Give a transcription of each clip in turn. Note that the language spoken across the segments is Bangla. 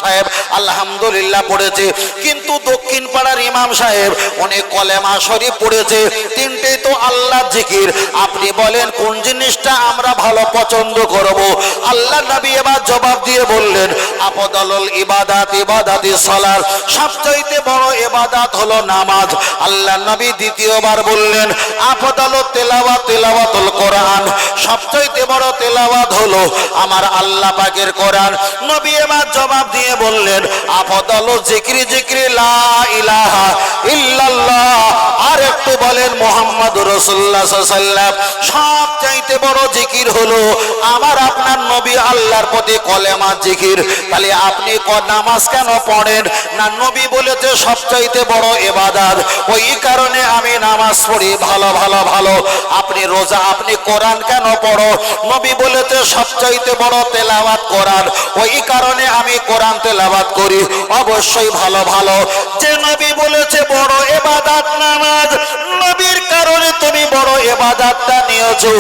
সাহেব আলহামদুলিল্লাহ পড়েছে, কিন্তু দক্ষিণ পাড়ার ইমাম সাহেব অনেক কলেমা শরীফ পড়েছে, তিনটেই তো আল্লাহর জিকির। আপনি বলেন কোন জিনিসটা আমরা ভালো পছন্দ করব? আল্লাহ নবী এবার জবাব দিয়ে বললেন, আফদালুল ইবাদাত ইবাদাতি সালাত, সবচেয়ে বড় ইবাদত হলো নামাজ। আল্লাহ নবী দ্বিতীয়বার বললেন, আফদালুত তিলাওয়াত তিলাওয়াতুল কোরআন, সবচেয়ে বড় তেলাওয়াত হলো আমার আল্লাহ পাকের কোরআন। নবী এবার জবাব দিয়ে বললেন, আফদালু যিকরি যিকরি লা ইলাহা ইল্লাল্লাহ, আর একটু বলেন মুহাম্মাদুর রাসূলুল্লাহ সাল্লাল্লাহু আলাইহি ওয়াসাল্লাম, সবচেয়ে বড় জিকির হলো আমার আপনার নবী আল্লাহর প্রতি কলেমা জিকির। তাহলে আপনি নামাজ কেন পড়েন না? নবী বলেছে সবচেয়ে বড় ইবাদত, ওই কারণে আমি নামাজ পড়ি। ভালো ভালো ভালো। আপনি রোজা, আপনি কোরআন কেন পড়ো? নবী বলেছে সবচেয়ে বড় তেলাওয়াত কোরআন, ওই কারণে আমি কোরআন তেলাওয়াত করি। অবশ্যই ভালো ভালো। যে নবী বলেছে বড় ইবাদত নামাজ, নবীর কারণে তুমি বড় ইবাদতটা নিয়েছো।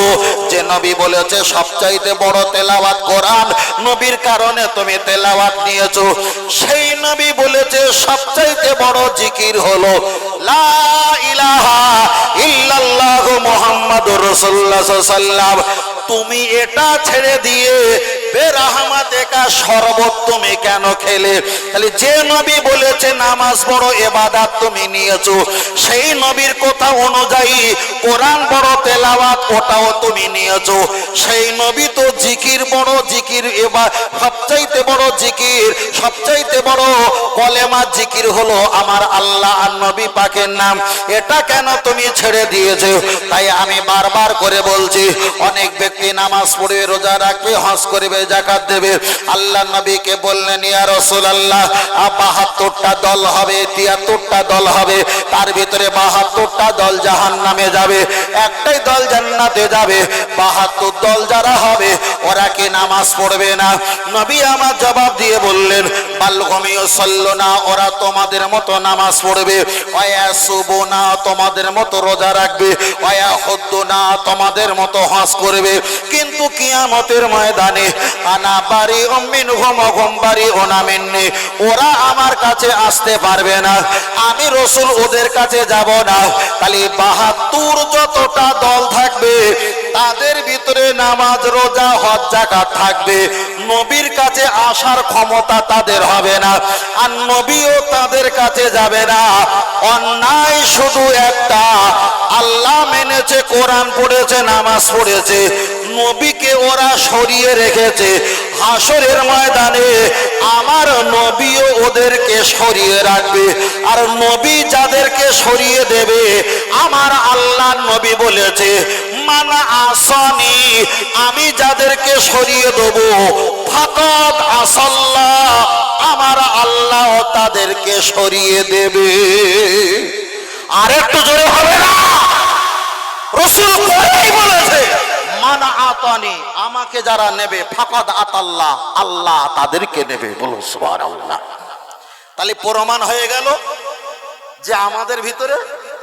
যে নবী বলেছে সবচাইতে বড় তেলাওয়াত কোরআন, নবীর কারণে তুমি তেলাওয়াত নিয়েছো। সেই নবী বলেছে সবচাইতে বড় জিকির হলো লা ইলাহা ইল্লাল্লাহ মুহাম্মাদুর রাসূলুল্লাহ সাল্লাল্লাহু আলাইহি ওয়াসাল্লাম। তুমি এটা ছেড়ে দিয়ে বেরহমাতেকা শরবত তুমি কেন খেলে? তাহলে যে নবী বলেছে নামাজ বড় ইবাদত তুমি নিয়েছো, সেই নবীর কথা অনুযায়ী কোরআন বড় তেলাওয়াত ওটাও তুমি নিয়েছো। সেই নবী তো জিকির বড় জিকির, এবার সবচাইতে বড় জিকির, সবচাইতে বড় কলেমা জিকির হলো আমার আল্লাহ আর নবী পাকের নাম। এটা কেন তুমি ছেড়ে দিয়েছো? তাই আমি বারবার করে বলছি, অনেক ব্যক্তি নামাজ পড়বে, রোজা রাখবে, হজ করবে, যাকাত দেবে। আল্লাহ নবীকে বললেন, ইয়া রাসূলুল্লাহ ৭২টা দল হবে, ৭৩টা দল হবে, তার ভিতরে ৭২টা দল জাহান্নামে যাবে, একটাই দল জান্নাতে যাবে। ৭২ দল যারা হবে ওরা কি নামাজ পড়বে না? নবী আমার জবাব দিয়ে বললেন, বাল হুম ইউসাল্লুনা, ওরা তোমাদের মতো নামাজ পড়বে, ওয়া ইয়াসুবুনা, তোমাদের মতো রোজা রাখবে, ওয়া ইয়াহুদ্দুনা, তোমাদের মতো হজ করবে, কিন্তু কিয়ামতের ময়দানে আনা বারিউম মিনহুম ওয়া হুম বারিউনা মিন্নি, ওরা আমার কাছে আসতে পারবে না, আমি রাসূল ওদের কাছে যাব না। তাহলে ৭২ যতটা দল থাকবে তাদের ভিতরে নামাজ রোজা হজ যাকাত থাকবে, নবীর কাছে আসার ক্ষমতা তাদের হবে না, আর নবীও তাদের কাছে যাবে না। অন্যায় শুধু একটা, আল্লাহ মেনেছে, কোরআন পড়েছে, নামাজ পড়েছে, নবীকে ওরা সরিয়ে রেখেছে। হাসরের ময়দানে আমার নবীও ওদেরকে সরিয়ে রাখবে, আর নবী যাদেরকে সরিয়ে দেবে, আমার আল্লাহর নবী বলেছে, মানা আসানি, আমি যাদেরকে সরিয়ে দেব, ফাকাদ আসাল্লাহ, আমার আল্লাহ তাদেরকে সরিয়ে দেবে। আর একটু জোরে হবে না? রাসূল পরেই বলেছে, মানা আতানি, আমাকে যারা নেবে, ফাকাদ আতাল্লাহ, আল্লাহ তাদেরকে নেবে। বলো সুবহানাল্লাহ। তাহলে প্রমাণ হয়ে গেল যে আমাদের ভিতরে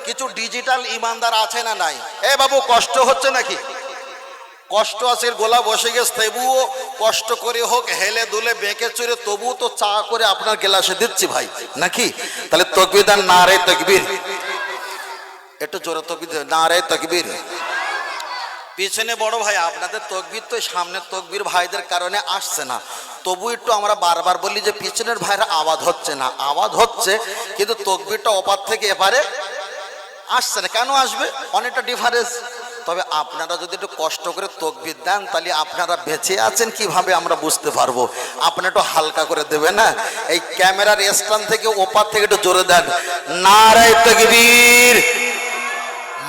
কিছু ডিজিটাল ইমানদার আছে না নাই? এ বাবু, কষ্ট হচ্ছে নাকি? কষ্ট আছে, গোলা বসে গেছে, তবুও কষ্ট করে হোক, হেলে দুলে বেঁকে চড়ে, তবুও তো চা করে আপনার গ্লাসে দিচ্ছি ভাই, নাকি? তাহলে তাকবীর দেন, নারে তাকবীর, একটু জোরে তাকবীর, নারে তাকবীর। পিছনে বড় ভাই আপনাদের তাকবীর তো সামনের তাকবীর ভাইদের কারণে আসছে না, তবু একটু আমরা বারবার বলি যে পিছনের ভাইরা আওয়াজ হচ্ছে না, আওয়াজ হচ্ছে, কিন্তু তাকবীরটা ওপার থেকে এপারে আসছে না। কেন আসবে? অনেকটা ডিফারেন্স। তবে আপনারা যদি একটু কষ্ট করে তাকবীর দেন, তাহলে আপনারা বেঁচে আছেন কিভাবে আমরা বুঝতে পারবো। আপনারা একটু হালকা করে দেবেন না, এই ক্যামেরার স্ট্যান্ড থেকে ওপার থেকে একটু জোরে দেন, নারে তাকবীর।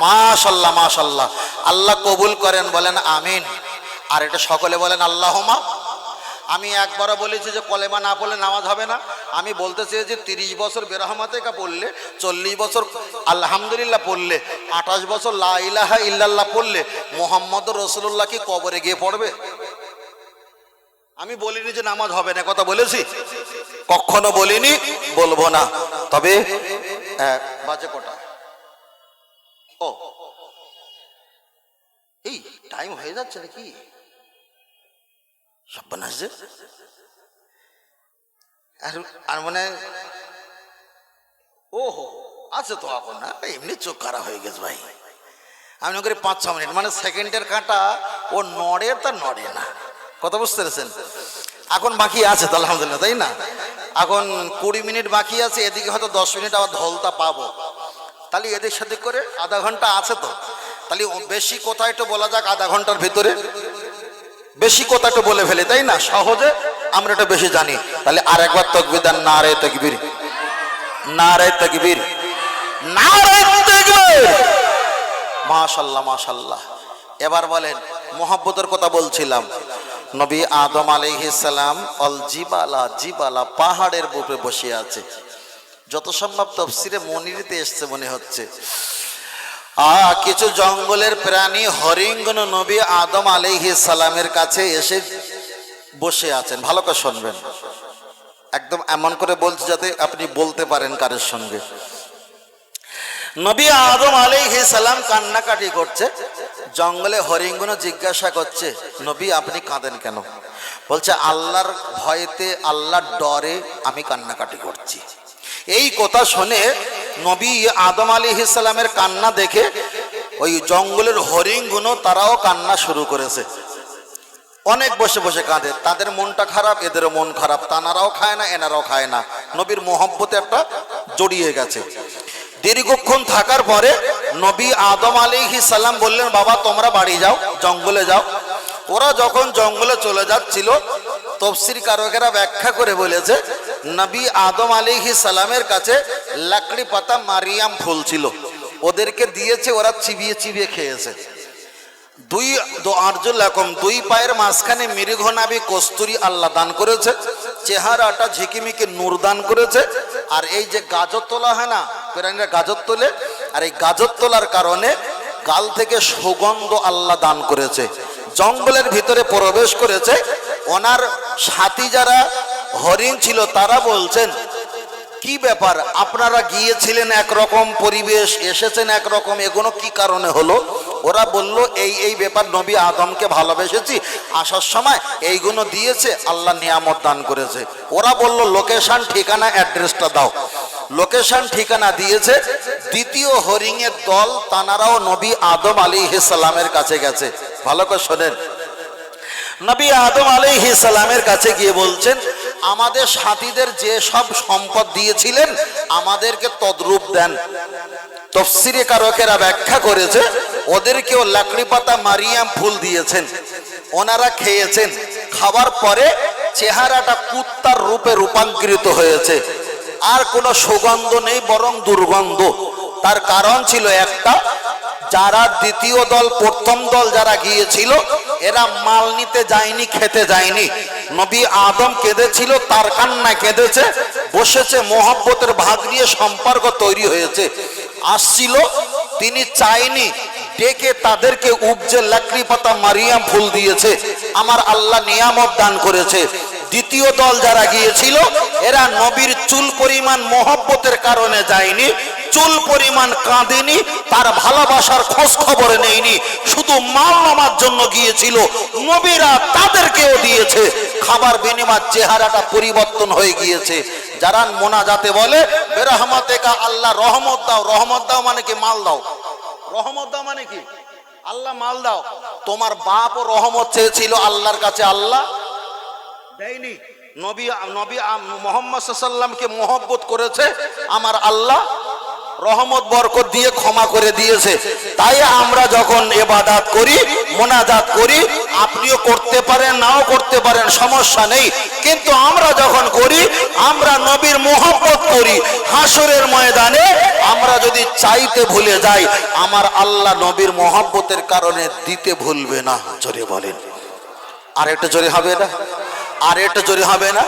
মাশাআল্লাহ মাশাআল্লাহ, আল্লাহ কবুল করেন, বলেন আমিন। আর এটা সকলে বলেন আল্লাহুম্মা। আমি একবারও বলেছি যে কলেমা না পড়লে নামাজ হবে না। আমি বলতে চেয়েছি 30 বছর বেরহমাতেকা পড়লে, 40 বছর আলহামদুলিল্লাহ পড়লে, 28 বছর লা ইলাহা ইল্লাল্লাহ পড়লে মুহাম্মদুর রাসূলুল্লাহ কি কবরে গিয়ে পড়বে? আমি বলিনি যে নামাজ হবে না, কথা বলেছি? কখনো বলিনি, বলবো না। তবে বাজে কটা? ও, এই টাইম হয়ে যাচ্ছে নাকি? সব বানাচ্ছে। আর আর মানে ওহো আছে তো এখন না, এমনি চোখ খারাপ হয়ে গেছে ভাই। আমি মনে করি 5-6 মিনিট, মানে সেকেন্ডের কাঁটা ও নড়ে তা নড়ে না। কথা বুঝতে পেরেছেন? এখন বাকি আছে তো আলহামদুলিল্লাহ, তাই না? এখন 20 মিনিট বাকি আছে, এদিকে হয়তো 10 মিনিট আবার ধলতা পাবো। তাহলে এদের সাথে করে আধা ঘন্টা আছে তো। তাহলে বেশি কথা একটু বলা যাক আধা ঘন্টার ভিতরে, বেশি কথা একটু বলে ফেলে, তাই না? সহজে আমরা এটা বেশি জানি। তাহলে আরেকবার তাকবীর দেন, নারে তাকবীর, নারে তাকবীর, নারে তাকবীর। মাশাআল্লাহ মাশাআল্লাহ। এবার বলেন, মোহাব্বতের কথা বলছিলাম। নবী আদম আলাইহিস সালাম অল জিবালা, জিবালা পাহাড়ের বুকে বসে আছে। যত সম্ভব তাফসীরে মুনিরিতে এসেছে মনে হচ্ছে। কিছু জঙ্গলের প্রাণী হরিণগুলো নবী আদম আলাইহিস সালামের কাছে এসে বসে আছেন। ভালো করে শুনবেন, একদম এমন করে বলছে যাতে আপনি বলতে পারেন কারের সঙ্গে। নবী আদম আলাইহিস সালাম কান্নাকাটি করছে। জঙ্গলে হরিণগুলো জিজ্ঞাসা করছে, নবী আপনি কাঁদেন কেন? বলছে আল্লাহর ভয়েতে, আল্লাহর ডরে আমি কান্নাকাটি করছি। এই কথা শুনে নবী আদম আলাইহিস সালামের কান্না দেখে ওই জঙ্গলের হরিণগুলো তারাও কান্না শুরু করেছে। অনেক বসে বসে কাঁদে, তাদের মনটা খারাপ, এদেরও মন খারাপ, তানারাও খায় না, এনারাও খায় না। নবীর মোহব্বতে একটা জড়িয়ে গেছে। দীর্ঘক্ষণ থাকার পরে নবী আদম আলাইহিস সালাম বললেন, বাবা তোমরা বাড়ি যাও, জঙ্গলে যাও। ওরা যখন জঙ্গলে চলে যাচ্ছিল, তাফসীর কারকেরা ব্যাখ্যা করে বলেছে, নবী আদম আলাইহিস সালামের কাছে লাকড়ি পাতা মারিয়াম ফুল ছিল, ওদেরকে দিয়েছে, ওরা চিবিয়ে চিবিয়ে খেয়েছে। দুই পায়ের মাঝখানে মৃগনাভি কস্তুরী আল্লাহ দান করেছে, চেহারাটা ঝিকিমিকি নূর দান করেছে। আর এই যে গাজর তোলা হয় না, প্রাণীরা গাজর তোলে, আর এই গাজর তোলার কারণে গাল থেকে সুগন্ধ আল্লাহ দান করেছে। জঙ্গলের ভিতরে প্রবেশ করেছে। ওনার সাথী যারা হরিণ ছিল তারা বলছেন, কি ব্যাপার, আপনারা গিয়েছিলেন একরকম পরিবেশ, এসেছেন একরকম, এগুলো কি কারণে হলো? ওরা বলল এই ব্যাপার, নবী আদমকে ভালোবেসেছি, আসার সময় এইগুলো দিয়েছে, আল্লাহ নিয়ামত দান করেছে। ওরা বলল লোকেশন ঠিকানা অ্যাড্রেসটা দাও। লোকেশন ঠিকানা দিয়েছে। দ্বিতীয় হরিণের দল তানারাও নবী আদম আলাইহিস সালামের কাছে গেছে। ভালো করে শোনেন, নবী আদম আলাইহিস সালামের কাছে গিয়ে বলছেন, আমাদের সাথীদের যে সব সম্পদ দিয়েছিলেন আমাদেরকে তদ্রূপ দেন। তাফসীরে কারকেরা ব্যাখ্যা করেছে, ওদেরকেও লাকড়ি পাতা মারিয়াম ফুল দিয়েছেন, ওনারা খেয়েছেন। খাবার পরে চেহারাটা কুত্তার রূপে রূপান্তরিত হয়েছে। আর কোনো সুগন্ধ নেই, বরং দুর্গন্ধ। তার কারণ ছিল একটা, যারা দ্বিতীয় দল, প্রথম দল যারা গিয়েছিল এরা মাল নিতে যায়নি, খেতে যায়নি। নবী আদম কেঁদেছিল, তার কান্নায় কেঁদেছে, বসেছে, মোহব্বতের ভাগ নিয়ে সম্পর্ক তৈরি হয়েছে। আসছিল, তিনি চাইনি, ডেকে তাদেরকে উপজে লাকড়ি পাতা মারিয়াম ফুল দিয়েছে। আমার আল্লাহ নিয়ামত দান করেছে। দ্বিতীয় দল যারা গিয়েছিল এরা নবীর চুল পরিমাণ মোহব্বতের কারণে যায়নি, চুল পরিমাণ কাঁদেনি, তার ভালোবাসার খোঁজ খবর নেয়নি, শুধু মাল নামার জন্য গিয়েছিল। নবীরা তাদেরকেও দিয়েছে, খাবার বিনিময় চেহারাটা পরিবর্তন হয়ে গিয়েছে। যারা মোনাজাতে বলে বেরহমতেকা, আল্লাহ রহমত দাও। রহমত দাও মানে কি? মাল দাও। রহমত দাও মানে কি? আল্লাহ মাল দাও। তোমার বাপও রহমত চেয়েছিল আল্লাহর কাছে, আল্লাহ দেয়নি। নবী মুহাম্মদ সাল্লাল্লাহু আলাইহি ওয়াসাল্লামকে মহব্বত করেছে, আমার আল্লাহ রহমত বরকত দিয়ে ক্ষমা করে দিয়েছে। তাই আমরা যখন ইবাদত করি, মোনাজাত করি, আপনিও করতে পারেন, নাও করতে পারেন, সমস্যা নেই। কিন্তু আমরা যখন করি, আমরা নবীর মহব্বত করি। হাসরের ময়দানে আমরা যদি চাইতে ভুলে যাই, আমার আল্লাহ নবীর মহব্বতের কারণে দিতে ভুলবে না। জোরে বলেন, আর একটু জোরে হবে না? আর একটু জোরে হবে না?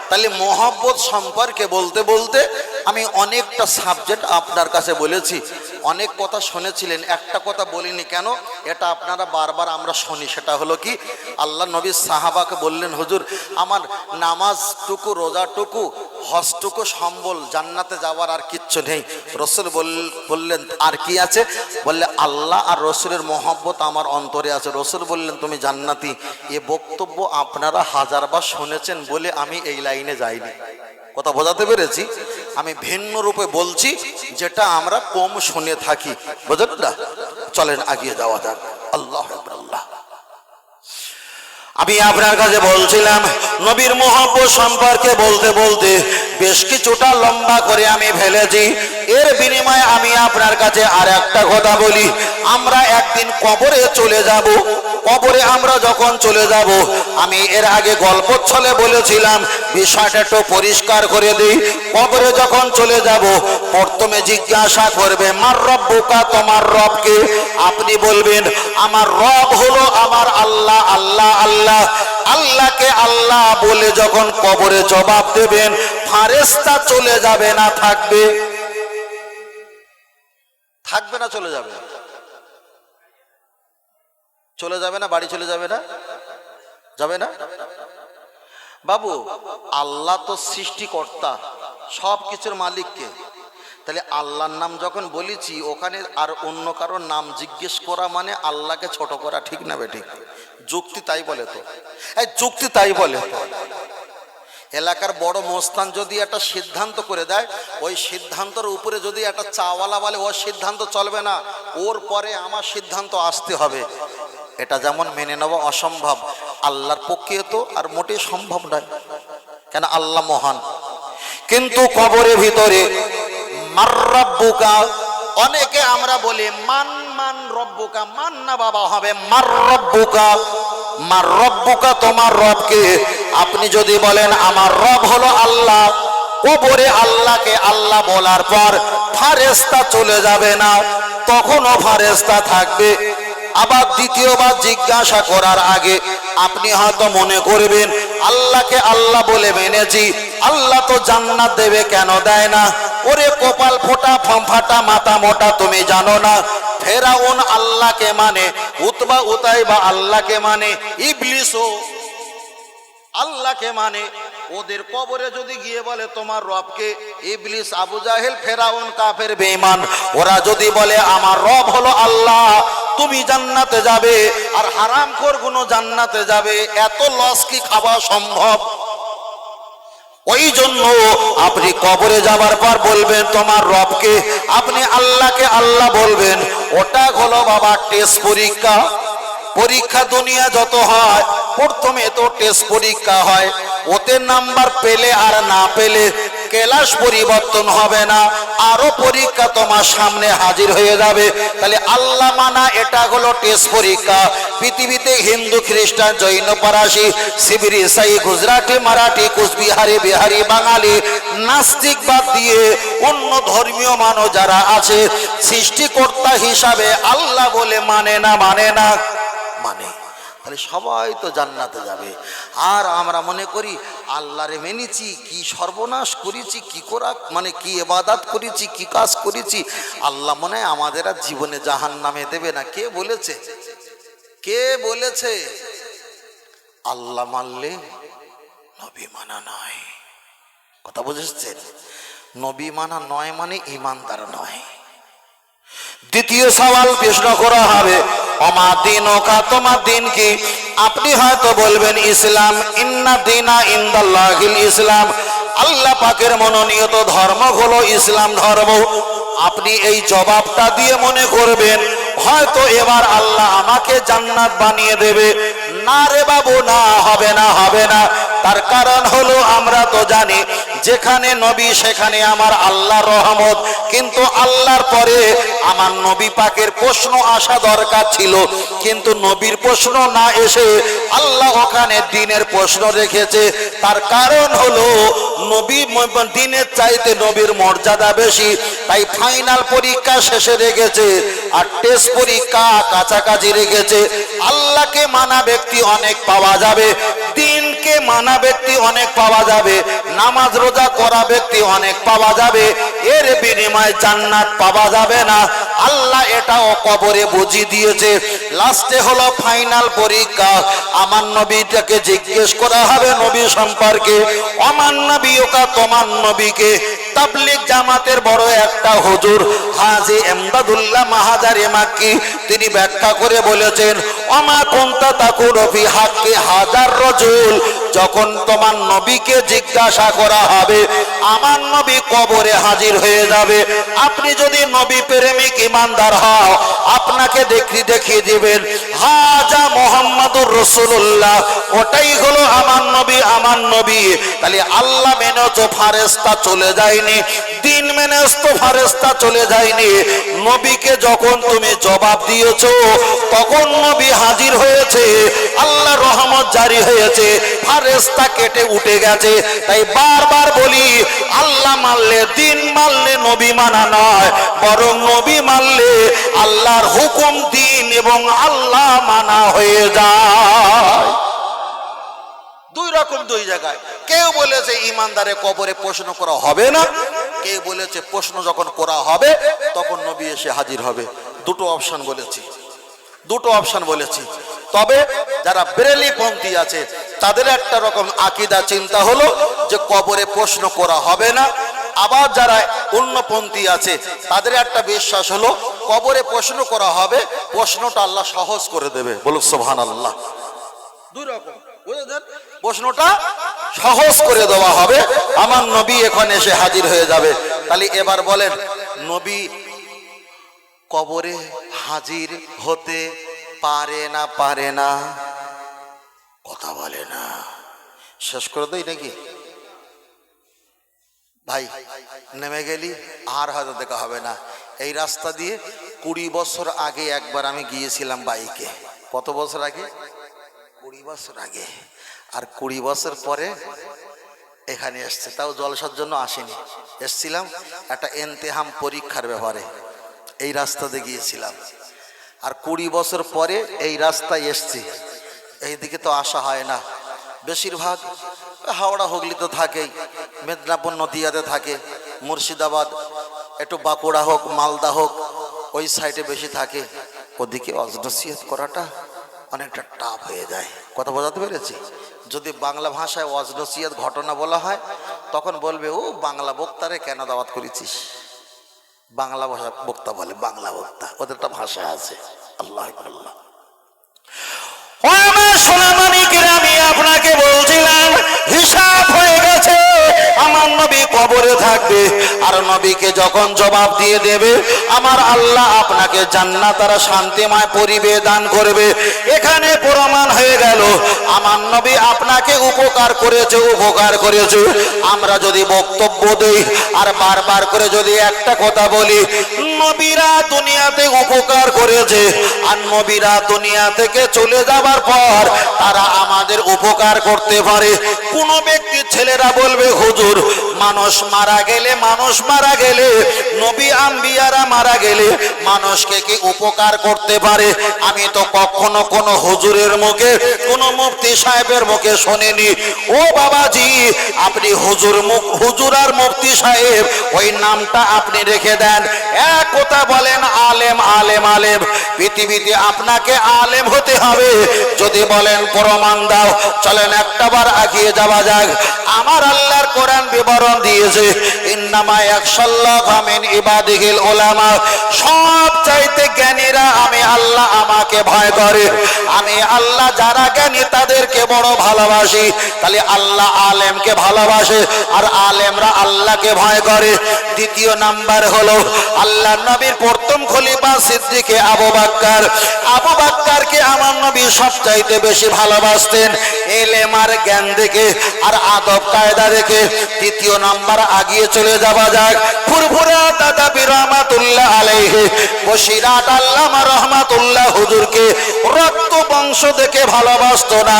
তাহলে মহব্বত সম্পর্কে বলতে বলতে আমি অনেকটা সাবজেক্ট আপনার কাছে বলেছি, অনেক কথা শুনেছিলেন। একটা কথা বলিনি কেন, এটা আপনারা বারবার আমরা শুনি। সেটা হলো কি, আল্লাহ নবী সাহাবাকে বললেন, হুজুর আমার নামাজটুকু, রোজাটুকু, হজটুকু সম্বল, জান্নাতে যাওয়ার আর কিচ্ছু নেই। রসুল বললেন আর কি আছে? বললে আল্লাহ আর রসুলের মহব্বত আমার অন্তরে আছে। রসুল বললেন তুমি জান্নাতি। এ বক্তব্য আপনারা হাজারবার শুনেছেন বলে আমি এই লাইনে যাইনি। কথা বোঝাতে পেরেছি? আমি ভিন্ন রূপে বলছি যেটা আমরা কম শুনে থাকি। বুঝলেন না? চলেন আগিয়ে যাওয়া যাক। আল্লাহ আল্লাহ। আমি আপনার কাছে বলছিলাম নবীর মহব্বত সম্পর্কে বলতে বলতে বেশ কিছুটা লম্বা করে আমি ফেলেছি। এর বিনিময়ে আমি আপনার কাছে আর একটা কথা বলি। আমরা একদিন কবরে চলে যাব। কবরে আমরা যখন চলে যাব, আমি এর আগে গল্প ছলে বলেছিলাম, বিষয়টা একটু পরিষ্কার করে দিই। কবরে যখন চলে যাব, প্রথমে জিজ্ঞাসা করবে মার রব্বুকা, তোমার রবকে? আপনি বলবেন আমার রব হলো আমার আল্লাহ। আল্লাহ আল্লাহ আল্লাহকে আল্লাহ বলে যখন কবরে জবাব দেবেন, ফেরেশতা চলে যাবে না থাকবে? থাকবে না চলে যাবে? চলে যাবে না? বাড়ি চলে যাবে না? যাবে না? বাবু, আল্লাহ তো সৃষ্টিকর্তা, সব কিছুর মালিককে। তাহলে আল্লাহর নাম যখন বলেছি, ওখানে আর অন্য কারোর নাম জিজ্ঞেস করা মানে আল্লাহকে ছোট করা, ঠিক না বেঠিক? যুক্তি তাই বলে তো, যুক্তি তাই বলে। এলাকার বড় মোস্তান যদি একটা সিদ্ধান্ত করে দেয়, ওই সিদ্ধান্তের উপরে যদি একটা চাওয়ালা বলে ওর সিদ্ধান্ত চলবে না, ওর পরে আমার সিদ্ধান্ত আসতে হবে, এটা যেমন মেনে নেওয়া অসম্ভব, আল্লাহর পক্ষে তো আর মোটেই সম্ভব নয়। কেন? আল্লাহ মহান। কিন্তু কবরের ভিতরে মার রব্বুকা, অনেকে আমরা বলি মান মান রব্বুকা, মান না বাবা, হবে মার রব্বুকা। মার রব্বুকা, তোমার রবকে? আপনি যদি বলেন আমার রব হলো আল্লাহ, কবরে আল্লাহকে আল্লাহ বলার পর ফেরেশতা চলে যাবে না, তখনও ফেরেশতা থাকবে। আবার দ্বিতীয়বার জিজ্ঞাসা করার আগে আপনি হয়তো মনে করবেন আল্লাহকে আল্লাহ বলে মেনেছি, আল্লাহ তো জান্নাত দেবে, কেন দেয় না? ওরে কপাল ফোটা, ফাটা, মাথা মোটা, তুমি জানো না ফেরাউন আল্লাহকে মানে, উতবা উতাইবা আল্লাহকে মানে, ইবলিসও আল্লাহকে মানে। ওদের কবরে যদি গিয়ে বলে তোমার রবকে, ইবলিস, আবু জাহেল, ফেরাউন, কাফের, বেঈমান, ওরা যদি বলে আমার রব হলো আল্লাহ, তুমি জান্নাতে যাবে আর হারামখোর গুলো জান্নাতে যাবে, এত লস কি খাওয়া সম্ভব? ওই জন্য আপনি কবরে যাবার পর বলবেন তোমার রবকে, আপনি আল্লাহকে আল্লাহ বলবেন। ওটা হলো বাবা টেস্ট পরীক্ষা। পরীক্ষা দুনিয়া যত হয়, প্রথমে তো টেস্ট পরীক্ষা হয়, ওতে নাম্বার পেলে আর না পেলে ক্লাস পরিবর্তন হবে না, আরো পরীক্ষা তোমার সামনে হাজির হয়ে যাবে। তাহলে আল্লাহ মানা এটা হলো টেস্ট পরীক্ষা। পৃথিবীতে হিন্দু, খ্রিস্টান, জৈন, পারাসি, শিবির, ইসাই, গুজরাটি, মারাঠি, কুচবিহারি, বিহারি, বাঙালি, নাস্তিক বাদ দিয়ে অন্য ধর্মীয় মানুষ যারা আছে, সৃষ্টিকর্তা হিসাবে আল্লাহ বলে মানে না? মানে না? মানে। তাহলে সবাই তো জান্নাতে যাবে। আর আমরা মনে করি আল্লাহরে মেনেছি, কি সর্বনাশ করেছি, কি করা মানে কি ইবাদত করেছি, কি কাজ করেছি, আল্লাহ মনে হয় আমাদের আর জীবনে জাহান্নামে দেবে না। কে বলেছে? কে বলেছে? আল্লাহ মানলে নবী মানা নয়। কথা বুঝেছেন? নবী মানা নয় মানে ইমানদার নয়। দ্বিতীয় সওয়াল প্রশ্ন করা হবে ওমা দীনুকা, তোমার দিন কি? আপনি হয়তো বলবেন ইসলাম। ইন্না দীনা ইনদাল্লাহিল ইসলাম, আল্লাহ পাকের মনোনীত ধর্ম হলো ইসলাম ধর্ম। আপনি এই জবাবটা দিয়ে মনে করবেন হয়তো এবার আল্লাহ আমাকে জান্নাত বানিয়ে দেবে। না রে বাবু, না, হবে না, হবে না। তার কারণ হলো আমরা তো জানি যেখানে নবী সেখানে আমার আল্লাহর রহমত, কিন্তু আল্লাহর পরে আমার নবী পাকের প্রশ্ন আসা দরকার ছিল, কিন্তু নবীর প্রশ্ন না এসে আল্লাহ ওখানে দ্বীনের প্রশ্ন রেখেছে। তার কারণ হলো নবী দ্বীনের চাইতে নবীর মর্যাদা বেশি, তাই ফাইনাল পরীক্ষা শেষে রেখেছে আর টেস্ট পরীক্ষা কাছাকাছি রেখেছে। আল্লাহকে মানা ব্যক্তি অনেক পাওয়া যাবে, দ্বীনকে মানা ব্যক্তি অনেক পাওয়া যাবে, নামাজ রোজা করা ব্যক্তি অনেক পাওয়া যাবে, এর বিনিময়ে জান্নাত পাওয়া যাবে না। আল্লাহ এটাও কবরে বুঝিয়ে দিয়েছে। লাস্টে হলো ফাইনাল পরীক্ষা। আমার নবীটাকে জিজ্ঞেস করা হবে নবী সম্পর্কে, আমার নবীকা তোমার নবীকে। তাবলীগ জামাতের বড় একটা হুজুর হাজী এমদাদুল্লাহ মাহাজারে মাক্কি তিনি ব্যাখ্যা করে বলেছেন, ওমা কুনতা তাকুলু ফি হাক্কি হাজার রাজুল, যখন তোমার নবীকে জিজ্ঞাসা করা হবে আমার নবী কবরে হাজির হয়ে যাবে। আপনি যদি নবী প্রেমিক ইমানদার হও, আপনাকে দেখিয়ে দিবেন হাজা মুহাম্মাদুর রাসূলুল্লাহ, ওটাই হলো আমার নবী আমার নবী। তাহলে আল্লাহ মেনে তো ফেরেশতা চলে যায়নি, দিন মেনে তো ফেরেশতা চলে যায়নি। নবীকে যখন তুমি জবাব দিয়েছো তখন নবী হাজির হয়েছে, আল্লাহ রহমত জারি হয়েছে, ফেরেশতা কেটে উঠে গেছে। তাই বারবার বলি, আল্লাহ মানলে দিন মানলে নবী মানা নয়, বরং নবী মানলে আল্লাহর হুকুম দিন এবং আল্লাহ মানা হয়ে যায়। দুই রকম, দুই জায়গায়। কেউ বলেছে ইমানদারে কবরে প্রশ্ন করা হবে না, কেউ বলেছে প্রশ্ন যখন করা হবে তখন নবী এসে হাজির হবে। দুটো অপশন বলেছি, দুটো অপশন বলেছি। তবে যারা বেরেলি পন্থী আছে তাদের একটা রকম আকীদা চিন্তা হলো যে কবরে প্রশ্ন করা হবে না। আবার যারা অন্যপন্থী আছে তাদের একটা বিশ্বাস হলো কবরে প্রশ্ন করা হবে, প্রশ্নটা আল্লাহ সহজ করে দেবে। বলুন সুবহানাল্লাহ। দুই রকম, বুঝলেন? প্রশ্নটা সহজ করে দেওয়া হবে, আমার নবী এখন এসে হাজির হয়ে যাবে। তাহলে এবার বলেন, নবী কবরে হাজির হতে পারে না পারে না? কথা বলে না, শেষ করে দেই নাকি ভাই? নেমে গেলি আর হয়তো দেখা হবে না। এই রাস্তা দিয়ে 20 বছর আগে একবার আমি গিয়েছিলাম বাইকে। কত বছর আগে? 20 বছর আগে। আর 20 বছর পরে এখানে এসছে, তাও জলসার জন্য আসেনি, এসছিলাম একটা ইমতিহান পরীক্ষার ব্যাপারে। এই রাস্তাতে গিয়েছিলাম, আর 20 বছর পরে এই রাস্তায় এসছি। এইদিকে তো আসা হয় না, বেশিরভাগ হাওড়া হুগলি তো থাকেই, মেদিনীপুর নদিয়াতে থাকে, মুর্শিদাবাদ, একটু বাঁকুড়া হোক মালদা হোক ওই সাইডে বেশি থাকে। ওদিকে ওয়াজ নসিহত করাটা অনেকটা টাফ হয়ে যায়। কথা বোঝাতে পেরেছি? যদি বাংলা ভাষায় ওয়াজ নসিহত ঘটনা বলা হয় তখন বলবে, ও বাংলা বক্তারে কেন দাওয়াত করেছিস? বাংলা ভাষা বক্তা বলে, বাংলা বক্তা, ওদের একটা ভাষা আছে। আল্লাহ আল্লাহ। আমি আপনাকে বলছিলাম হিসাব হয়ে গেছে, আমার নবী কবরে থাকবে, আর নবীকে যখন জবাব দিয়ে দেবে আমার আল্লাহ আপনাকে জান্নাত আর শান্তিময় পরিবেশ দান করবে। এখানে প্রমাণ হয়ে গেল আমার নবী আপনাকে উপকার করেছে, উপকার করেছে। আমরা যদি বক্তব্য দেই আর বারবার করে যদি একটা কথা বলি, নবীরা দুনিয়াতে উপকার করেছে, আর নবীরা দুনিয়া থেকে চলে যাবার পর তারা আমাদের উপকার করতে পারে। কোন ব্যক্তি ছেলেরা বলবে, হুজুর মানুষ মারা গেলে নবী আম্বিয়ারা মারা গেলে মানুষকে কি উপকার করতে পারে? আমি তো কখনো কোন হুজুরের মুখে কোন মুফতি সাহেবের মুখে শুনিনি। ও বাবাজি, আপনি হুজুর আর মুফতি সাহেব ওই নামটা আপনি রেখে দেন। এক কথা বলেন আলেম আলেম আলেম, পৃথিবীতে আপনাকে আলেম হতে হবে। যদি বলেন প্রমাণ দাও, চলেন একটাবার আগিয়ে যাওয়া যাক। আমার আল্লাহর কোরআন বিবরণ দিয়েছে, ইন্নামা ইয়াখশাল্লাহা মিন ইবাদিহিল উলামা, সব চাইতে জ্ঞানীরা আমি আল্লাহ আমাকে ভয় করে। আমি আল্লাহ যারা জ্ঞানী তাদেরকে বড় ভালোবাসি। তাহলে আল্লাহ আলেমকে ভালোবাসে আর আলেমরা আল্লাহকে ভয় করে। দ্বিতীয় নাম্বার হলো আল্লাহ নবীর প্রথম খলিফা সিদ্দিকে আবু বকরকে আমার নবী সবচাইতে বেশি ভালোবাসতেন, ইলম আর জ্ঞান দেখে আর আদব কায়দা দেখে। তৃতীয় নাম্বার আগিয়ে চলে যাওয়া যাক, ফুরফুরা দাদা রহমাতুল্লাহ আলাইহি বশিরাত আল্লামা রহমাতুল্লাহ হুজুরকে রক্ত বংশ দেখে ভালোবাসতো না,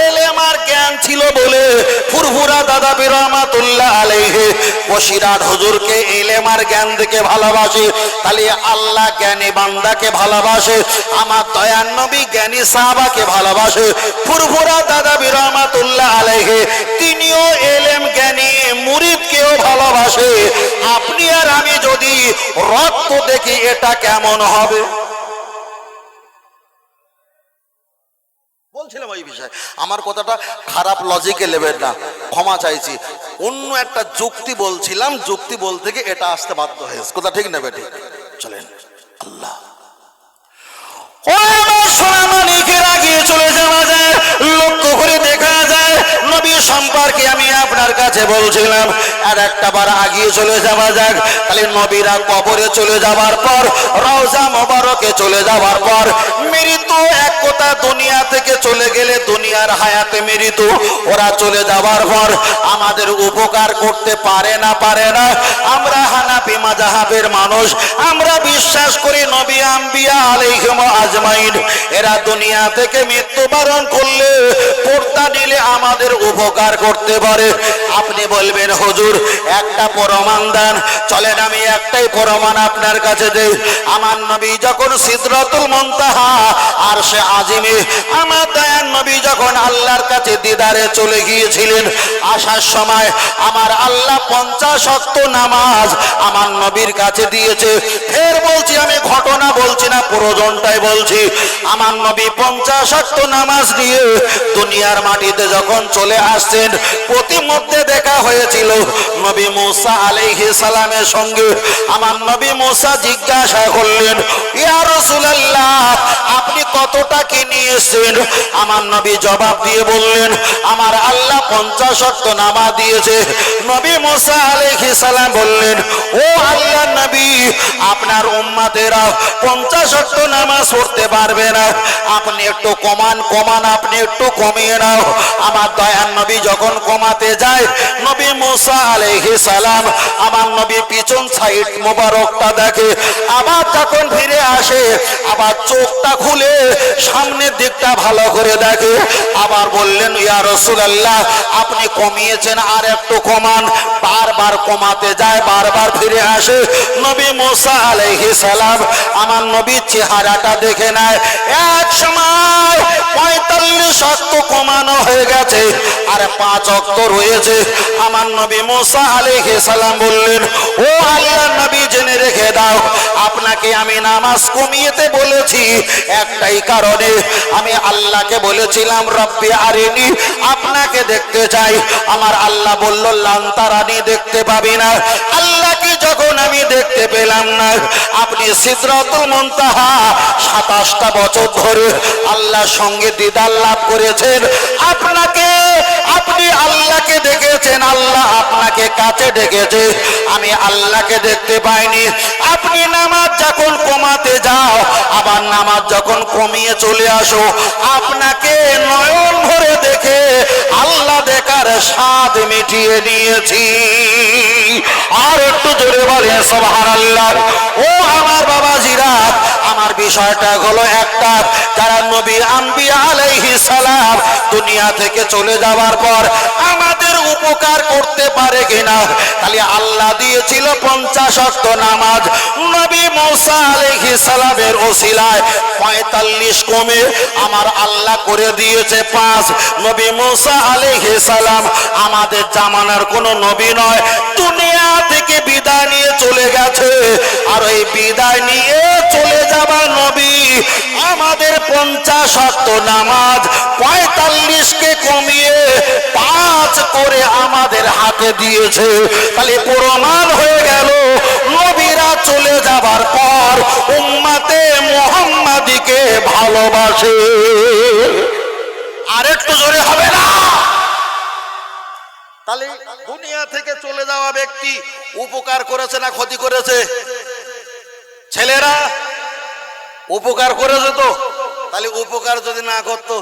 ইলম আর জ্ঞান ছিল বলে ফুরফুরা দাদা রহমাতুল্লাহ আলাইহি বশিরাত হুজুরকে ইলম আর জ্ঞান দেখে ভালোবাসে। তাহলে আল্লাহ জ্ঞানী বান্দাকে ভালোবাসে, আমার দয়ার নবী জ্ঞানী সাহাবাকে ভালোবাসে। ফুরফুরা দাদা রহমাতুল্লাহ আলাইহি তিনিও ইলম জ্ঞানী মুরিদকেও ভালোবাসে। পাশে আপনি আর আমি যদি রক্ত দেখি এটা কেমন হবে? বলছিলাম ওই বিষয়, আমার কথাটা খারাপ লজিকে নেবেন না, ক্ষমা চাইছি। অন্য একটা যুক্তি বলছিলাম, যুক্তি বলতে গিয়ে এটা আসতে বাধ্য হয়েছে। কথা ঠিক নেবে? ঠিক। চলেন। আল্লাহ আগিয়ে চলে যাওয়া যায়, লক্ষ্য করে দেখা যায় নবী সম্পর্কে আমি আপনার কাছে বলছিলাম, আর একটা বার আগিয়ে চলে যাওয়া যাক। তাহলে নবীরা কবরে চলে যাওয়ার পর, রওজা মোবারকে চলে যাওয়ার পর, মৃত্যু এক কথা দুনিয়া থেকে চলে গেলে দুনিয়ার হায়াতে মৃত্যু, ওরা চলে যাওয়ার পর আমাদের উপকার করতে পারে না, পারে না। আমরা হানাফি মাযহাবের মানুষ, আমরা বিশ্বাস করি নবী আম্বিয়া আলাইহিম আজমাইন এরা দুনিয়া থেকে মৃত্যুবরণ করলে, পর্দা নিলে আমাদের উপকার করতে পারে। আপনি বলবেন হুজুর একটা প্রমাণ দেন। চলেন আমি একটাই প্রমাণ আপনার কাছে দেই। আমার নবী যখন সিদরাতুল মুনতাহা আরশে আজিমে, আমার দয়ার নবী যখন আল্লাহর কাছে দিদারে চলে গিয়েছিলেন, আসার সময় আমার আল্লাহ 50 ওয়াক্ত নামাজ আমার নবীর কাছে দিয়েছে। ফের বলছি, আমি ঘটনা বলছি না, প্রয়োজনটাই বলছি। আমার নবী 50 ওয়াক্ত নামাজ দিয়ে দুনিয়ার মাটিতে যখন চলে আসছেন, প্রতিমধ্যে দেখা হয়েছিল নবী মুসা আলাইহিস সালামের সঙ্গে। আমার নবী মুসা জিজ্ঞাসা করলেন, ইয়া রাসূলুল্লাহ আপনি কতটা কি নিয়ে এসেছেন? আমার নবী জবাব দিয়ে বললেন, আমার আল্লাহ 50 ওয়াক্ত নামাজ দিয়েছে। নবী মুসা আলাইহিস সালাম বললেন, ও আল্লাহর নবী আপনার উম্মতেরা 50 ওয়াক্ত নামাজ পড়তে পারবে না, আপনি একটু কমান, আপনি একটু কমিয়ে নাও। আমার দয়ার নবী যখন কমাতে যায়, নবী মুসা আলাইহিস সালাম আমার নবী পিছন সাইড মোবারকটা দেখে, আবার যখন ফিরে আসে আবার চোখটা খুলে সামনের দিকটা ভালো করে দেখে, আবার বললেন, ইয়া রাসূলুল্লাহ আপনি কমিয়েছেন, আর একটু কমান। বারবার কমাতে যায়, বারবার ফিরে আসে। নবী মুসা আলাইহিস সালাম আমার নবীর চেহারাটা দেখে নেয়। এক সময় 45 ওয়াক্ত কমানো হয়ে গেছে, আর 5 ওয়াক্ত রয়েছে। আমার নবী মুসা আলাইহিস সালাম বললেন, ও আল্লাহর নবী জেনে রেখে দাও, আপনাকে আমি নামাজ কমিয়েতে বলেছি একটাই কারণে, আমি আল্লাহকে বলেছিলাম রব্বি আরিনি, আপনাকে দেখতে চাই। আমার আল্লাহ বলল লান তারানি, দেখতে পাবি না। আল্লাহকে যখন আমি দেখতে পেলাম না, আপনি সিদরাতুল মুনতাহা 27টা বছর ধরে আল্লাহর সঙ্গে দিদার লাভ করেছেন। আপনি আল্লাহকে দেখেছেন, আল্লাহ আপনাকে কাছে ডেকেছে, আমি আল্লাহকে দেখতে পাইনি। আপনি নামাজ যখন কমাতে যাও, আবার নামাজ যখন কমিয়ে চলে আসো, আপনাকে নয়ন ভরে দেখে আল্লাহ দেখার স্বাদ মিটিয়ে নিয়েছি। আর একটু জোরে বলে সুবহানাল্লাহ। ও আমার বাবাজিরা, আমার বিষয়টা হলো একটা, যারা নবী আম্বিয়া আলাইহিস সালাম দুনিয়া থেকে চলে যাওয়ার পর আমাদের উপকার করতে পারে কিনা। তাহলে আল্লাহ দিয়েছিল 50 ওয়াক্ত নামাজ, নবী মুসা আলাইহিস সালামের ওসিলায় 45 কমে আমার আল্লাহ করে দিয়েছে 5। নবী মুসা আলাইহিস সালাম আমাদের জামানার কোনো নবী নয়, দুনিয়া থেকে বিদায় নিয়ে চলে গেছে। আর ওই বিদায় নিয়ে চলে যাওয়া নবী আমাদের 50 ওয়াক্ত নামাজ 45কে কমিয়ে 5 করে আমাদের হাতে দিয়েছে। তাহলে প্রমাণ হয়ে গেল নবীরা চলে যাবার পর উম্মতে মুহাম্মাদীকে ভালোবাসে। আর একটু জোরে হবে না? তাহলে দুনিয়া থেকে চলে যাওয়া ব্যক্তি উপকার করেছে না ক্ষতি করেছে? ছেলেরা উপকার করেছে তো। তাহলে উপকার যদি না করতো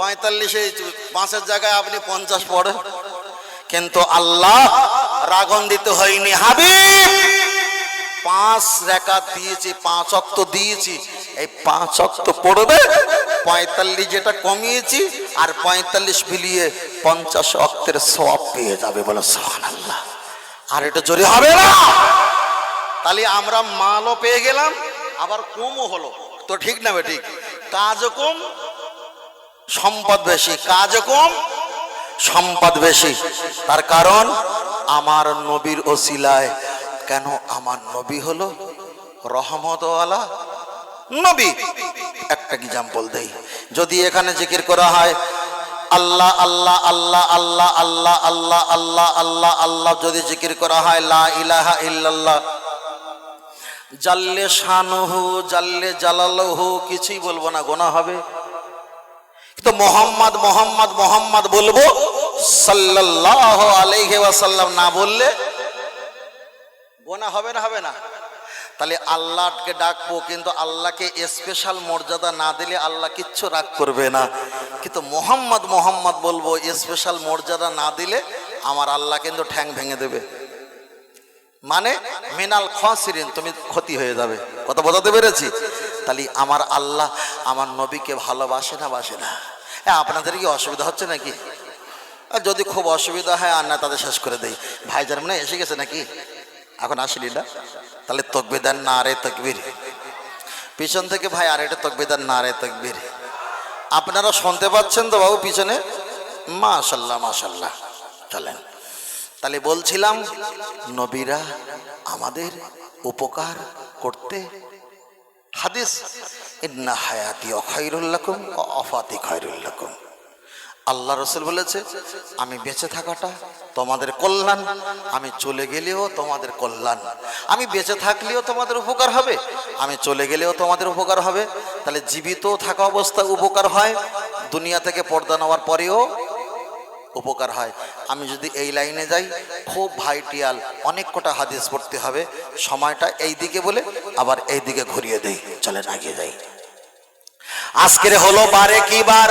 45-5 জায়গায় আপনি 50 পড়েন। কিন্তু আল্লাহ রাগান্বিত হয়নি। হাবিব 5 রাকাত দিয়েছি, 5 ওয়াক্ত দিয়েছি, এই 5 ওয়াক্ত পড়বে, 45 যেটা কমিয়েছি আর 45 মিলিয়ে 50 ওয়াক্তের সওয়াব পেয়ে যাবে। বলো সুবহানাল্লাহ। আর এটা জোরে হবে না? তাহলে আমরা মালও পেয়ে গেলাম, আবার কমও হলো। তো ঠিক না? ঠিক। কাজ কম সম্পদ বেশি, কাজ কম সম্পদ বেশি। তার কারণ আমার নবীর ওসিলায়। কেন? আমার নবী হলো রহমতওয়ালা নবী। একটা এক্সাম্পল দেই, যদি এখানে জিকির করা হয় আল্লাহ আল্লাহ আল্লাহ আল্লাহ আল্লাহ আল্লাহ আল্লাহ আল্লাহ আল্লাহ, যদি জিকির করা হয় লা ইলাহা ইল্লাল্লাহ, জাল্লে শানুহু জাল্লে জালালুহু, কিছুই বলবো না, গোনা হবে। কিন্তু মোহাম্মদ মোহাম্মদ মোহাম্মদ বলবো, সাল্লাল্লাহু আলাইহি ওয়াসাল্লাম না বললে গোনা হবে না? হবে না? তাহলে আল্লাহকে ডাকবো, কিন্তু আল্লাহকে স্পেশাল মর্যাদা না দিলে আল্লাহ কিচ্ছু রাগ করবে না। কিন্তু মোহাম্মদ মোহাম্মদ বলবো, স্পেশাল মর্যাদা না দিলে আমার আল্লাহ কিন্তু ঠ্যাং ভেঙে দেবে, মানে মিনাল খাসিরিন, তুমি ক্ষতি হয়ে যাবে। কথা বোঝাতে পেরেছি? তাহলে আমার আল্লাহ আমার নবীকে ভালোবাসে না বাসে না? হ্যাঁ, আপনাদের কি অসুবিধা হচ্ছে নাকি? যদি খুব অসুবিধা হয় আর না তাদের শেষ করে দেই। ভাইজান মনে এসে গেছে নাকি? এখন আসলি না? তাহলে তাকবীর নারে তাকবীর, পিছন থেকে ভাই আর এটা তাকবীর নারে তাকবীর। আপনারা শুনতে পাচ্ছেন তো বাবু পিছনে? মাশাআল্লাহ মাশাআল্লাহ। চলেন, তাহলে বলছিলাম নবীরা আমাদের উপকার করতে। হাদিস, ইন্না হায়াতি খায়রুল লাকুম ওয়া আফাতি খায়রুল লাকুম। আল্লাহ রাসূল বলেছে আমি বেঁচে থাকাটা তোমাদের কল্যাণ, আমি চলে গেলেও তোমাদের কল্যাণ। আমি বেঁচে থাকলেও তোমাদের উপকার হবে, আমি চলে গেলেও তোমাদের উপকার হবে। তাহলে জীবিত থাকা অবস্থায় উপকার হয়, দুনিয়া থেকে পর্দা নেওয়ার পরেও উপকার হয়। আমি যদি এই লাইনে যাই, খুব ভাইটিয়াল অনেক কটা হাদিস পড়তে হবে, সময়টা এই দিকে বলে আবার এই দিকে ঘুরিয়ে দেই। চলেন এগিয়ে যাই। আজকের হলো বারে কি বার?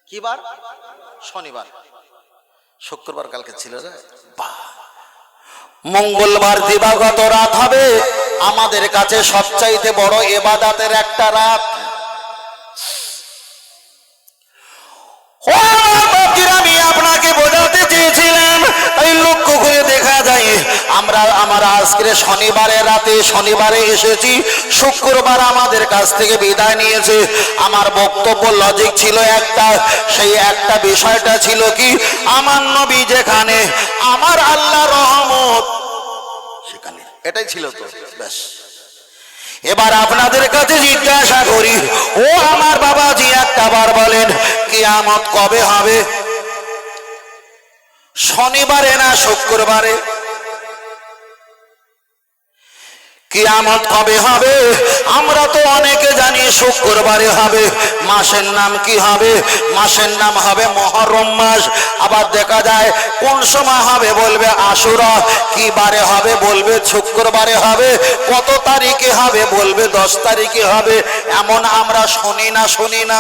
কি বার? শনিবার। শুক্রবার কালকে ছিল রে। মঙ্গলবার দিবাগত রাত হবে আমাদের কাছে সবচাইতে বড় ইবাদতের একটা রাত। আমি আপনাকে বোঝাতে চেয়েছিলাম, এই লক্ষ্য করে দেখা যায় আমরা আজকের শনিবারের রাতে শনিবারে এসেছি, শুক্রবার আমাদের কাছ থেকে বিদায় নিয়েছে। আমার বক্তব্য লজিক ছিল একটা, সেই একটা বিষয়টা ছিল কি, আমার নবী যেখানে, আমার আল্লাহ রহমত সেখানে। এটাই ছিল তো, ব্যাস। এবার আপনাদের কাছে জিজ্ঞাসা করি, ও আমার বাবাজি একটা বার বলেন, কিয়ামত কবে হবে? শনিবারে না শুক্রবারে? কিয়ামত কবে হবে? আমরা তো অনেকে জানি শুক্রবারে হবে। মাসের নাম কি হবে? মাসের নাম হবে মুহররম মাস। আবার দেখা যায় কোন সময় হবে, বলবে আশুরা। কি বারে হবে? বলবে শুক্রবারে হবে। কত তারিখে হবে? বলবে 10 তারিখে হবে। এমন আমরা শুনি না? শুনি না?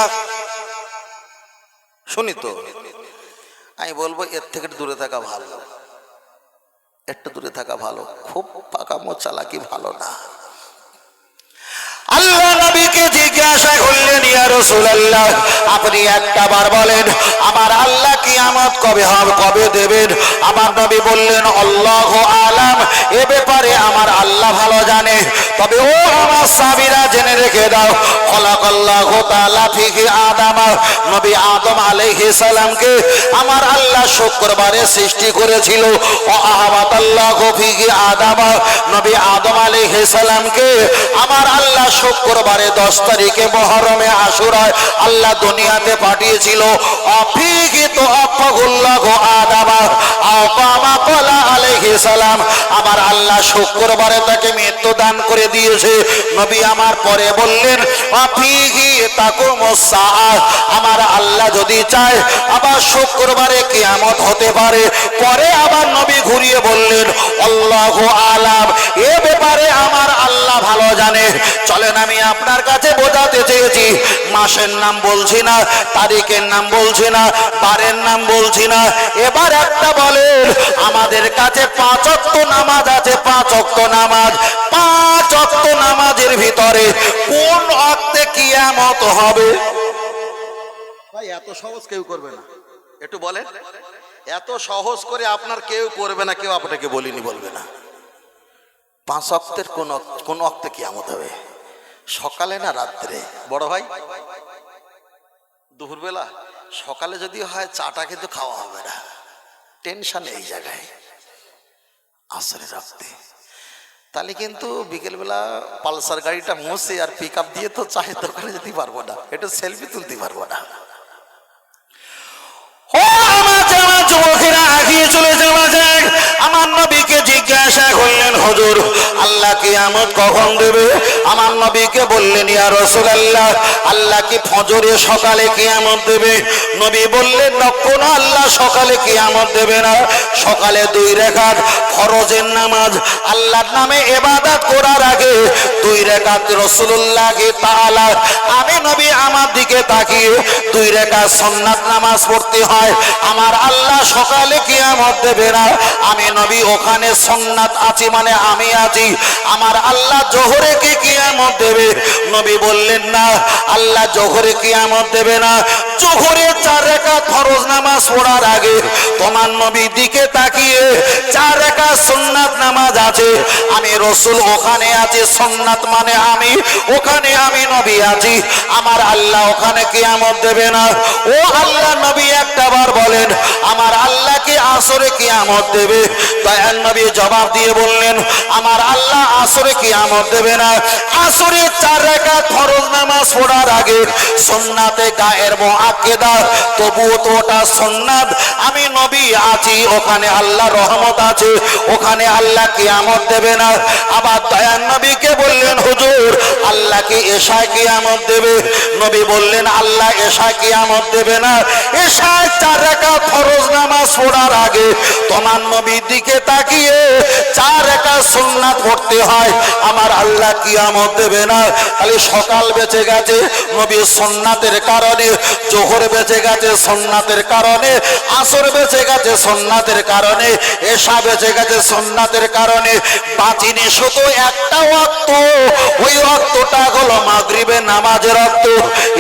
শুনি তো। আমি বলবো এর থেকে দূরে থাকা ভালো, একটু দূরে থাকা ভালো। খুব পাকামো চালাকি ভালো না। আল্লাহ নবীকে জিজ্ঞাসা করলেন, ইয়া রাসূলুল্লাহ আপনি একটা বার বলেন আমার আল্লাহ কিয়ামত কবে হবে, কবে দেবেন? আমার নবী বললেন, আল্লাহু আলাম, এ ব্যাপারে আমার আল্লাহ ভালো জানে। তবে ও আমার সাহাবীরা জেনে রেখে দাও, খলাকাল্লাহু তাআলা ফিহি আদম, নবী আদম আলাইহিস সালামকে আমার আল্লাহ শুক্রবারে সৃষ্টি করেছিল। ও আহাবাতাল্লাহু ফিহি আদম, নবী আদম আলাইহিস সালামকে আমার আল্লাহ শুক্রবারে 10 তারিখে মুহররমে আশুরায় আল্লাহ দুনিয়াতে পাঠিয়েছিল। অফিহি তো আফাগুল্লাহু আদম আওকামা ক্বালা আলাইহিস সালাম, আমার আল্লাহ শুক্রবারে তাকে মৃত্যু দান করে দিয়েছে। নবী আমার পরে বললেন, অফিহি তাকুমুস সাআহ, আমার আল্লাহ যদি চায় আবার শুক্রবারে কিয়ামত হতে পারে। পরে আবার নবী ঘুরিয়ে বললেন, আল্লাহু আলাম, এ ব্যাপারে আমার আল্লাহ ভালো জানে। চলেন আমি আপনার কাছে বোঝাতে চেয়েছি, মাসের নাম বলছি না, তারিখের নাম বলছি না, বারের নাম বলছি না। এবার একটা বলেন, আমাদের কাছে 5 ওয়াক্ত নামাজ আছে, 5 ওয়াক্ত নামাজ। 5 ওয়াক্ত নামাজের ভিতরে কোন ওয়াক্তে কিয়ামত হবে? ভাই এত সহজ কেউ করবে না, একটু বলেন। এত সহজ করে আপনার কেউ করবে না, কেউ আপনাকে বলিনি বলবে না। 5 ওয়াক্তের কোন ওয়াক্তে কিয়ামত হবে? সকালে না রাত্রে? বড় ভাই দুপুরবেলা? সকালে যদি হয় চাটা কিন্তু খাওয়া হবে না, টেনশন এই জায়গায় আসরে রাখতে। তাহলে কিন্তু বিকেলবেলা পালসার গাড়িটা মুছে আর পিক আপ দিয়ে তো চায়ের দোকানে যেতে পারবো না, একটু সেলফি তুলতে পারবো না। যুবকেরা আগিয়ে চলে যাওয়া যায়। আমার নবীকে জিজ্ঞাসা করলেন, হুজুর আল্লাহ কিয়ামত কখন দেবে? আমার নবীকে বললেন, ইয়া রাসূলুল্লাহ, আল্লাহ কি ফজরে সকালে কিয়ামত দেবে? নবী বললেন, কোন আল্লাহ সকালে কিয়ামত দেবে না। সকালে 2 রাকাত ফরজের নামাজ আল্লাহর নামে ইবাদত করার আগে 2 রাকাত রাসূলুল্লাহকে তাআলা আমি নবী আমার দিকে তাকিয়ে 2 রাকাত সুন্নাত নামাজ পড়তে হয়। আমার আল্লাহ সকালে কিয়ামত দেবে না। আমি নবী ওখানে সুন্নাত আছি, মানে আমি আছি। আমার আল্লাহ জোহরে কি কিয়ামত দেবে? নবী বললেন, না, আল্লাহ জোহরে কিয়ামত দেবে না। জোহরে 4 রাকাত ফরজ নামাজ পড়ার আগে তোমার নবী দিকে তাকিয়ে 4 রাকাত সুন্নাত নামাজ আছে। আমি রাসূল ওখানে আছি, সুন্নাত মানে আমি, ওখানে আমি নবী আছি। আমার আল্লাহ ওখানে কিয়ামত দেবে না। ও আল্লাহ নবী একটাবার বলেন, আমার আল্লাহ কি আসরে কিয়ামত দেবে? দয়াল নবী জবাব দিয়ে বললেন, আমার আল্লাহ আসরে কিয়ামত দেবে না। আসরে 4 রাকাত ফরজ নামাজ পড়ার আগে সুন্নাতে গায়ের মুআক্কিদা, তবুও তো ওটা সুন্নাত। আমি নবী আছি, ওখানে আল্লাহ রহমত আছে, ওখানে আল্লাহ কিয়ামত দেবে না। আবার দয়াল নবীকে বললেন, হুজুর আল্লাহ কি এশায় কিয়ামত দেবে? নবী বললেন, আল্লাহ এশায় কিয়ামত দেবে না। এশায় 4 রাকাত ফরজ নামাজ পড়ার আগে তোমার নবীর দিকে তাকিয়ে 4 রাকাত সুন্নাত পড়তে হয়। আমার আল্লাহ কিয়ামত দেবে না। খালি সকাল বেঁচে গেছে নবীর সুন্নাতের কারণে, জোহর বেঁচে গেছে সুন্নাতের কারণে, আসর বেঁচে গেছে সুন্নাতের কারণে, এশা বেঁচে গেছে সুন্নাতের কারণে। বাঁচিনি শুধু একটা ওয়াক্ত, ওই ওয়াক্তটা হলো মাগরিবের নামাজের ওয়াক্ত।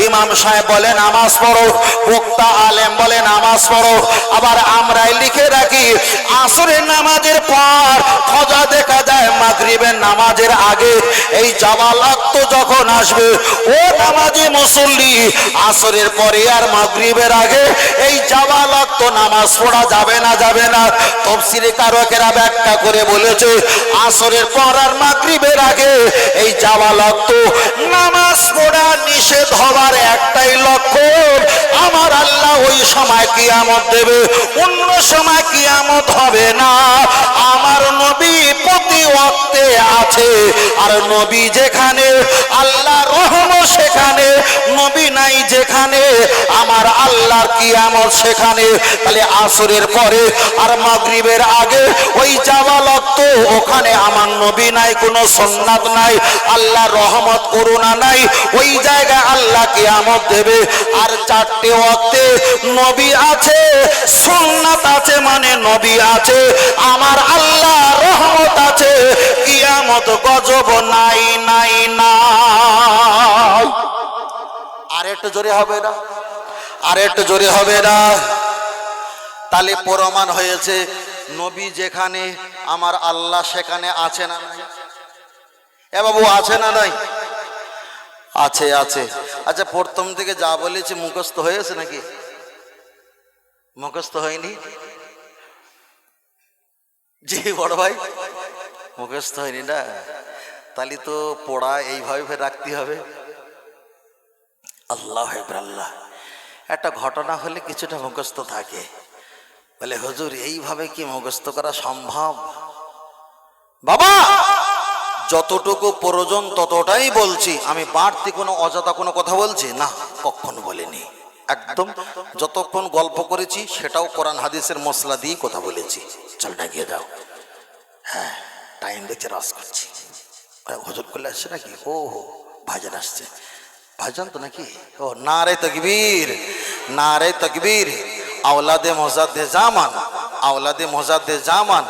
ইমাম সাহেব বলে নামাজ পড়ো, বক্তা আলেম বলে নামাজ পড়ো। আবার আমরাই লিখে রাখি আসরের নামাজের পর ফজর দেখা যায় মাগরিবের নামাজের আগে। এই জাওয়াল ওয়াক্ত যখন আসবে, ও নামাজি মুসল্লি, আসরের পরে আর মাগরিবের আগে এই জাওয়াল ওয়াক্ত নামাজ পড়া যাবে না, যাবে না। তাফসীরে কারকেরা ব্যাখ্যা করে বলেছে, আসরের পর আর মাগরিবের আগে এই জাওয়াল ওয়াক্ত নামাজ পড়া নিষেধ হওয়ার একটাই লক্ষণ, আমার আল্লাহ ওই সময় কিয়ামত দেবে, অন্য সময় কিয়ামত হবে না। আমার নবী প্রতি ওয়াক্তে আছে, আর নবী যেখানে আল্লাহ রহমত সেখানে, নবী নাই যেখানে আমার আল্লাহর কিয়ামত সেখানে। তাহলে আসরের পরে আর মাগরিবের আগে ওই জাওয়াল ওয়াক্ত, ওখানে আমার নবী নাই, কোনো সুন্নাত নাই, আল্লাহর রহমত করুণা নাই, ওই জায়গায় আল্লাহ কিয়ামত দেবে। আর 4টে ওয়াক্তে নবী আছে, সুন্নাত আছে, মানে নবী আছে, আমার আল্লাহ রহমত আছে, কিয়ামত গজব নাই, নাই, নাই। আর একটু জোরে হবে না, আর একটু জোরে হবে না। তাহলে প্রমাণ হয়েছে নবী যেখানে আমার আল্লাহ সেখানে আছে না নাই? এ বাবু, আছে না নাই? আছে, আছে। আচ্ছা, প্রথম থেকে যা বলেছি মুখস্থ হয়েছে নাকি? মুখস্থ হয়নি? জি বড় ভাই, মুখস্থ হয়নি না? তাহলে তো পড়া এইভাবে রাখতে হবে। আল্লাহ আল্লাহ। একটা ঘটনা হলে কিছুটা মুখস্থ থাকে। বলে হুজুর এইভাবে কি মুখস্থ করা সম্ভব? বাবা, যতটুকু প্রয়োজন ততটাই বলছি, আমি বাড়তি কোনো অযথা কোনো কথা বলছি না, কখনো বলিনি। একদম যতক্ষণ গল্প করেছি সেটাও কোরআন হাদিসের মশলা দিয়ে কথা বলেছি। চল না, গিয়ে যাও। হ্যাঁ, টাইম দেখে রাস করছি। হুজুর করলে আসছে নাকি? ও ভাইজান আসছে। ভাইজান তো নাকি? ও নারে তাকবীর, নারে তাকবীর। আওলাদে মোজাদ্দে জামান, আওলাদে মোজাদ্দে জামান,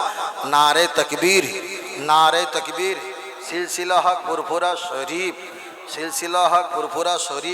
নারে তাকবীর, নারে তাকবীর। সিলসিলা হক ফুরফুরা শরীফ, সিলসিলা হক ফুরফুরা শরীফ।